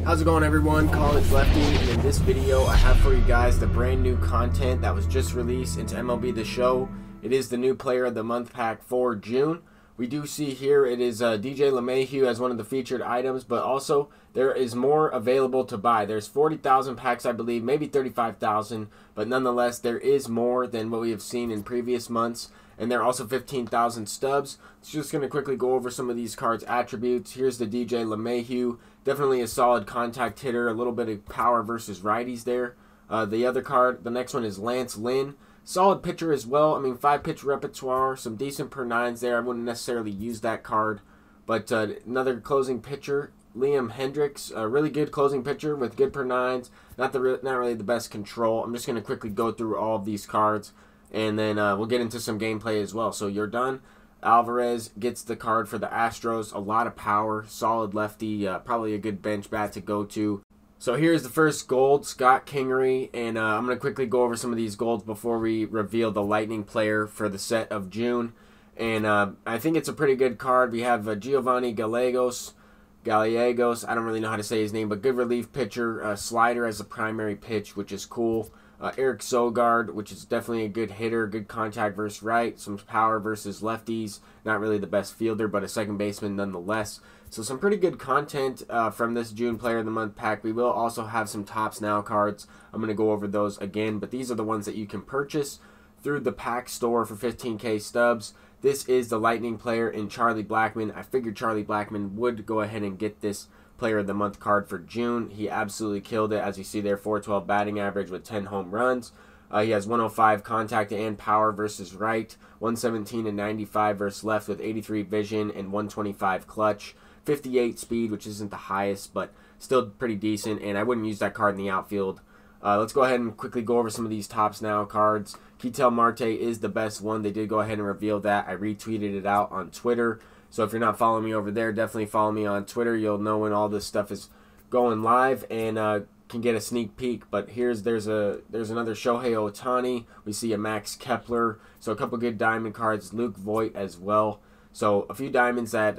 How's it going, everyone? College Lefty, and in this video I have for you guys the brand new content that was just released into MLB The Show. It is the new Player of the Month pack for June. We do see here it is DJ LeMahieu as one of the featured items, but also there is more available to buy. There's 40,000 packs, I believe, maybe 35,000, but nonetheless there is more than what we have seen in previous months. And there are also 15,000 stubs. So just going to quickly go over some of these cards' attributes. Here's the DJ LeMahieu. Definitely a solid contact hitter. A little bit of power versus righties there. The other card, the next one is Lance Lynn. Solid pitcher as well. I mean, 5-pitch repertoire. Some decent per nines there. I wouldn't necessarily use that card. But another closing pitcher, Liam Hendricks. A really good closing pitcher with good per nines. Not really the best control. I'm just going to quickly go through all of these cards. And then we'll get into some gameplay as well. So you're done. Alvarez gets the card for the Astros. A lot of power. Solid lefty. Probably a good bench bat to go to. So here's the first gold, Scott Kingery. And I'm going to quickly go over some of these golds before we reveal the Lightning player for the set of June. And I think it's a pretty good card. We have Giovanni Gallegos. I don't really know how to say his name, but good relief pitcher. Slider as a primary pitch, which is cool. Eric Sogard, which is definitely a good hitter, good contact versus right, some power versus lefties. Not really the best fielder, but a second baseman nonetheless. So some pretty good content from this June Player of the Month pack. We will also have some Tops Now cards. I'm going to go over those again, but these are the ones that you can purchase through the pack store for 15K stubs. This is the Lightning player in Charlie Blackmon. I figured Charlie Blackmon would go ahead and get this Player of the Month card for June. He absolutely killed it. As you see there, 412 batting average with 10 home runs. He has 105 contact and power versus right, 117 and 95 versus left with 83 vision and 125 clutch, 58 speed, which isn't the highest, but still pretty decent, and I wouldn't use that card in the outfield. Let's go ahead and quickly go over some of these Tops Now cards. Ketel Marte is the best one. They did go ahead and reveal that. I retweeted it out on Twitter. So if you're not following me over there, definitely follow me on Twitter. You'll know when all this stuff is going live and can get a sneak peek. But there's another Shohei Ohtani. We see a Max Kepler. So a couple good diamond cards. Luke Voigt as well. So a few diamonds that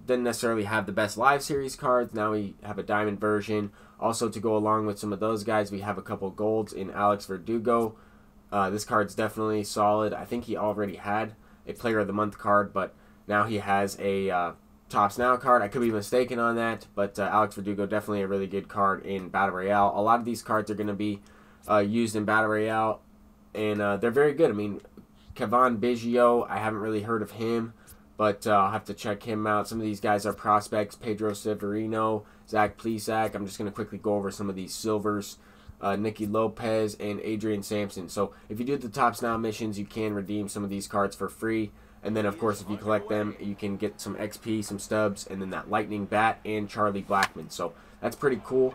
didn't necessarily have the best live series cards. Now we have a diamond version. Also to go along with some of those guys, we have a couple golds in Alex Verdugo. This card's definitely solid. I think he already had a Player of the Month card, but now he has a Tops Now card. I could be mistaken on that, but Alex Verdugo, definitely a really good card in Battle Royale. A lot of these cards are going to be used in Battle Royale, and they're very good. I mean, Kevon Biggio, I haven't really heard of him, but I'll have to check him out. Some of these guys are prospects. Pedro Severino, Zach Plesac. I'm just going to quickly go over some of these silvers. Nicky Lopez and Adrian Sampson. So if you do the Tops Now missions, you can redeem some of these cards for free. And then, of course, if you collect them, you can get some XP, some stubs, and then that Lightning bat and Charlie Blackmon. So that's pretty cool.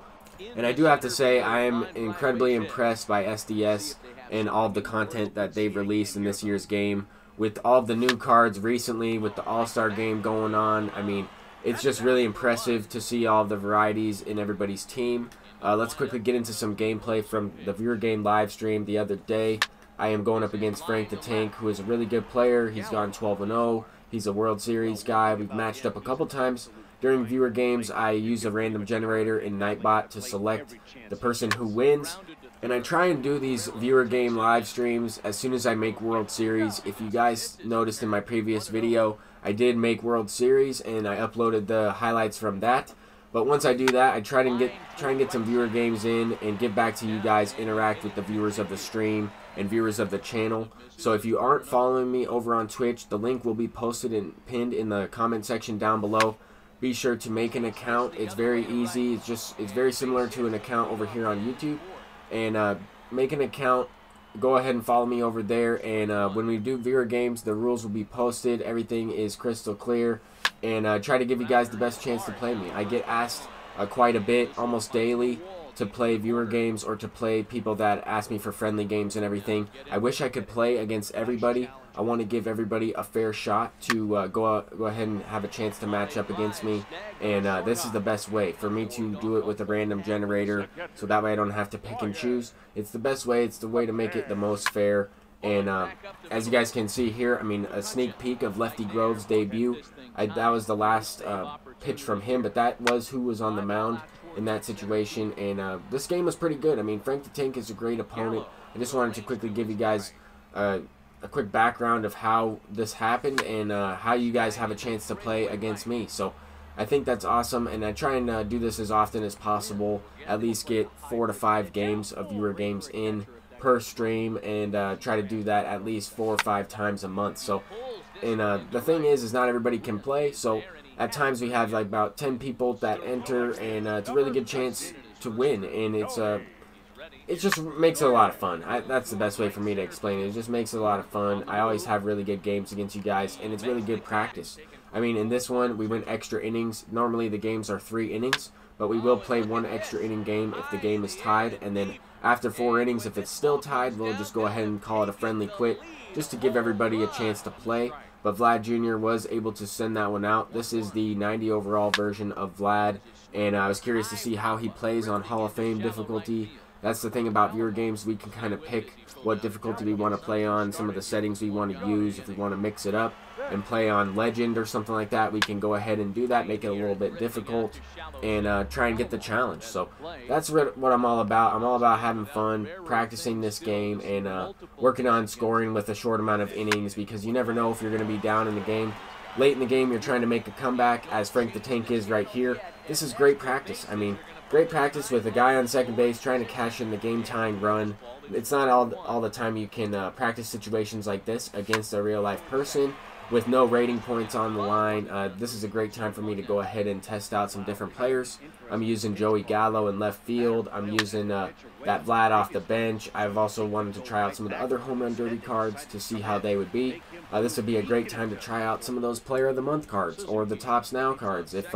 And I do have to say, I am incredibly impressed by SDS and all of the content that they've released in this year's game. With all of the new cards recently, with the All-Star game going on, I mean, it's just really impressive to see all of the varieties in everybody's team. Let's quickly get into some gameplay from the Viewer Game live stream the other day. I am going up against Frank the Tank, who is a really good player. He's gone 12-0. He's a World Series guy. We've matched up a couple times. During viewer games, I use a random generator in Nightbot to select the person who wins. And I try and do these Viewer Game live streams as soon as I make World Series. If you guys noticed in my previous video, I did make World Series, and I uploaded the highlights from that. But once I do that, I try and get some viewer games in and get back to you guys, interact with the viewers of the stream and viewers of the channel. So if you aren't following me over on Twitch, the link will be posted and pinned in the comment section down below. Be sure to make an account. It's very easy. It's very similar to an account over here on YouTube. And make an account. Go ahead and follow me over there. And when we do viewer games, the rules will be posted. Everything is crystal clear. And try to give you guys the best chance to play me. I get asked quite a bit, almost daily, to play viewer games or to play people that ask me for friendly games and everything. I wish I could play against everybody. I want to give everybody a fair shot to go ahead and have a chance to match up against me. And this is the best way for me to do it with a random generator, so that way I don't have to pick and choose. It's the best way. It's the way to make it the most fair. And as you guys can see here, I mean, a sneak peek of Lefty Grove's debut. That was the last pitch from him, but that was who was on the mound in that situation. And this game was pretty good. I mean, Frank the Tank is a great opponent. I just wanted to quickly give you guys a quick background of how this happened and how you guys have a chance to play against me. So I think that's awesome, and I try and do this as often as possible, at least get 4 to 5 games of viewer games in per stream, and try to do that at least 4 or 5 times a month. So, and the thing is not everybody can play, so at times we have like about 10 people that enter, and it's a really good chance to win, and it just makes it a lot of fun. That's the best way for me to explain it. It just makes it a lot of fun. I always have really good games against you guys, and it's really good practice. I mean, in this one, we went extra innings. Normally, the games are 3 innings, but we will play 1 extra inning game if the game is tied, and then after 4 innings, if it's still tied, we'll just go ahead and call it a friendly quit, just to give everybody a chance to play. But Vlad Jr. was able to send that one out. This is the 90 overall version of Vlad, and I was curious to see how he plays on Hall of Fame difficulty. That's the thing about viewer games. We can kind of pick what difficulty we want to play on, some of the settings we want to use. If we want to mix it up and play on Legend or something like that, we can go ahead and do that, make it a little bit difficult, and try and get the challenge. So that's what I'm all about. I'm all about having fun, practicing this game, and working on scoring with a short amount of innings, because you never know if you're going to be down in the game. Late in the game, you're trying to make a comeback, as Frank the Tank is right here. This is great practice. I mean, great practice with a guy on second base trying to cash in the game-tying run. It's not all the time you can practice situations like this against a real-life person with no rating points on the line. This is a great time for me to go ahead and test out some different players. I'm using Joey Gallo in left field. I'm using that Vlad off the bench. I've also wanted to try out some of the other home run derby cards to see how they would be. This would be a great time to try out some of those Player of the Month cards or the Tops Now cards if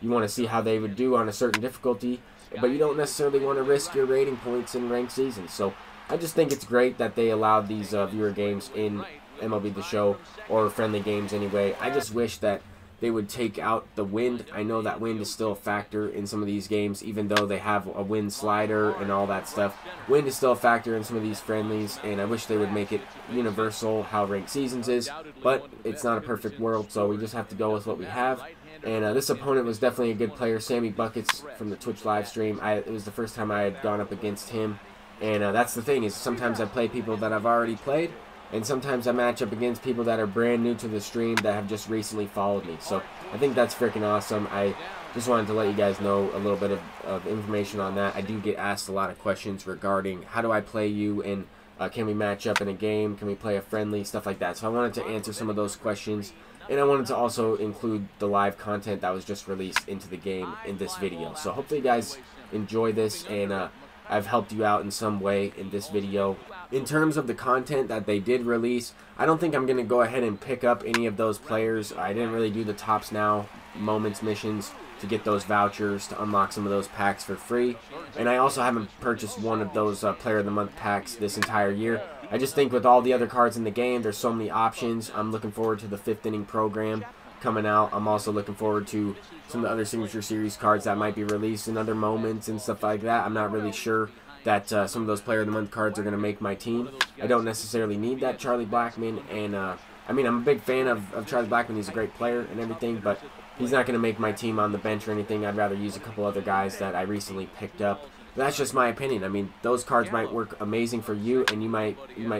you want to see how they would do on a certain difficulty, but you don't necessarily want to risk your rating points in ranked seasons. So I just think it's great that they allowed these viewer games in MLB The Show, or friendly games anyway. I just wish that they would take out the wind. I know that wind is still a factor in some of these games, even though they have a wind slider and all that stuff. Wind is still a factor in some of these friendlies, and I wish they would make it universal how ranked seasons is, but it's not a perfect world, so we just have to go with what we have. And this opponent was definitely a good player, Sammy Buckets from the Twitch live stream. It was the first time I had gone up against him, and that's the thing, is sometimes I play people that I've already played, and sometimes I match up against people that are brand new to the stream that have just recently followed me. So I think that's freaking awesome. I just wanted to let you guys know a little bit of information on that. I do get asked a lot of questions regarding how do I play you, and can we match up in a game, can we play a friendly, stuff like that. So I wanted to answer some of those questions, and I wanted to also include the live content that was just released into the game in this video. So hopefully you guys enjoy this, and I've helped you out in some way in this video. In terms of the content that they did release, I don't think I'm going to go ahead and pick up any of those players. I didn't really do the Tops Now Moments missions to get those vouchers to unlock some of those packs for free. And I also haven't purchased one of those Player of the Month packs this entire year. I just think with all the other cards in the game, there's so many options. I'm looking forward to the 5th inning program coming out. I'm also looking forward to some of the other Signature Series cards that might be released in other moments and stuff like that. I'm not really sure that some of those Player of the Month cards are going to make my team. I don't necessarily need that Charlie Blackmon, and I mean, I'm a big fan of Charlie Blackmon. He's a great player and everything, but he's not going to make my team on the bench or anything. I'd rather use a couple other guys that I recently picked up. That's just my opinion. I mean, those cards might work amazing for you, and you might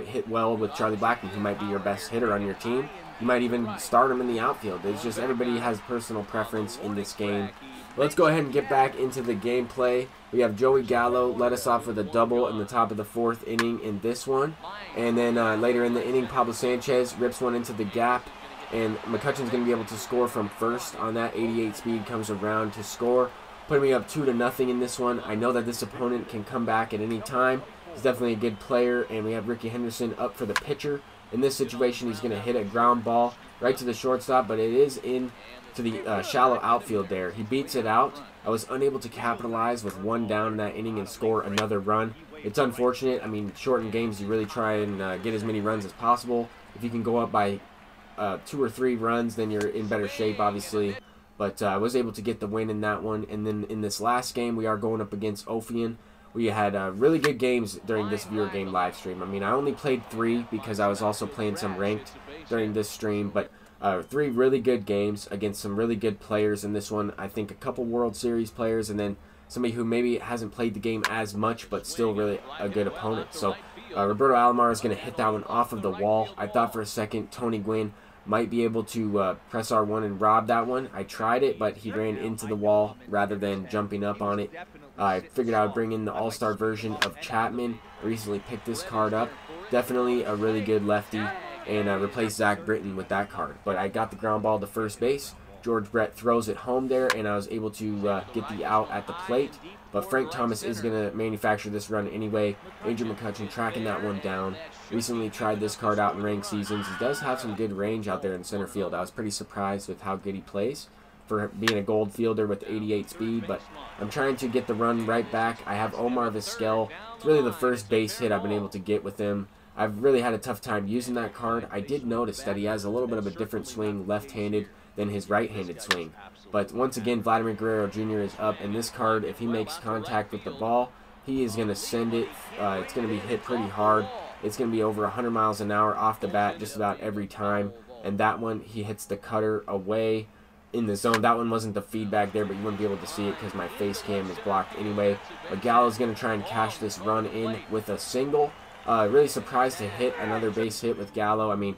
hit well with Charlie Blackmon. He might be your best hitter on your team. You might even start him in the outfield. It's just everybody has personal preference in this game. Let's go ahead and get back into the gameplay. We have Joey Gallo led us off with a double in the top of the 4th inning in this one. And then later in the inning, Pablo Sanchez rips one into the gap. And McCutchen's going to be able to score from first on that. 88 speed comes around to score, putting me up 2-0 in this one. I know that this opponent can come back at any time. He's definitely a good player. And we have Ricky Henderson up for the pitcher. In this situation, he's going to hit a ground ball right to the shortstop, but it is in to the shallow outfield there. He beats it out. I was unable to capitalize with 1 down in that inning and score another run. It's unfortunate. I mean, shortened games, you really try and get as many runs as possible. If you can go up by 2 or 3 runs, then you're in better shape, obviously. But I was able to get the win in that one. And then in this last game, we are going up against Ophian. We had really good games during this viewer game live stream. I mean, I only played 3 because I was also playing some ranked during this stream, but 3 really good games against some really good players in this one. I think a couple World Series players, and then somebody who maybe hasn't played the game as much, but still really a good opponent. So Roberto Alomar is going to hit that one off of the wall. I thought for a second Tony Gwynn might be able to press R1 and rob that one. I tried it, but he ran into the wall rather than jumping up on it. I figured I would bring in the all-star version of Chapman. I recently picked this card up. Definitely a really good lefty, and replaced Zach Britton with that card. But I got the ground ball to first base. George Brett throws it home there, and I was able to get the out at the plate. But Frank Thomas is going to manufacture this run anyway. Andrew McCutchen tracking that one down. Recently tried this card out in ranked seasons. He does have some good range out there in center field. I was pretty surprised with how good he plays for being a gold fielder with 88 speed. But I'm trying to get the run right back. I have Omar Vizquel. It's really the first base hit I've been able to get with him. I've really had a tough time using that card. I did notice that he has a little bit of a different swing left-handed than his right-handed swing. But once again, Vladimir Guerrero Jr. is up, and this card, if he makes contact with the ball, he is going to send it. It's going to be hit pretty hard. It's going to be over 100 miles an hour off the bat just about every time. And that one, he hits the cutter away in the zone. That one wasn't the feedback there, but you wouldn't be able to see it because my face cam is blocked anyway. But Gallo's going to try and cash this run in with a single. Really surprised to hit another base hit with Gallo. I mean,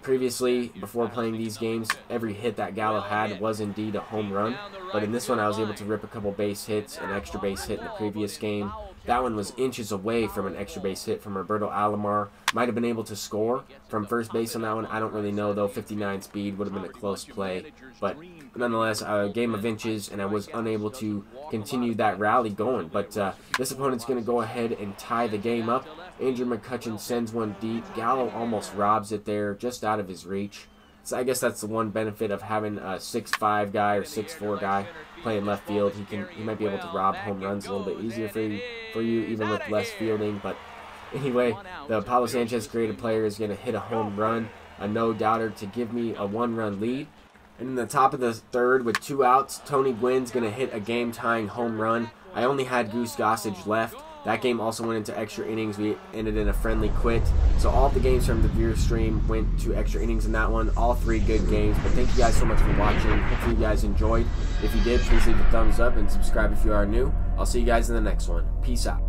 previously, before playing these games, every hit that Gallo had was indeed a home run. But in this one, I was able to rip a couple base hits, an extra base hit in the previous game. That one was inches away from an extra base hit from Roberto Alomar. Might have been able to score from first base on that one. I don't really know, though. 59 speed would have been a close play. But nonetheless, a game of inches, and I was unable to continue that rally going. But this opponent's going to go ahead and tie the game up. Andrew McCutchen sends one deep. Gallo almost robs it there, just out of his reach. So I guess that's the one benefit of having a 6'5" guy or 6'4" guy playing left field. He might be able to rob home runs a little bit easier for you, even with less fielding. But anyway, the Pablo Sanchez creative player is going to hit a home run, a no-doubter, to give me a 1-run lead. And in the top of the third with 2 outs, Tony Gwynn's going to hit a game-tying home run. I only had Goose Gossage left. That game also went into extra innings. We ended in a friendly quit. So all of the games from the viewer stream went to extra innings in that one. All 3 good games. But thank you guys so much for watching. Hopefully you guys enjoyed. If you did, please leave a thumbs up and subscribe if you are new. I'll see you guys in the next one. Peace out.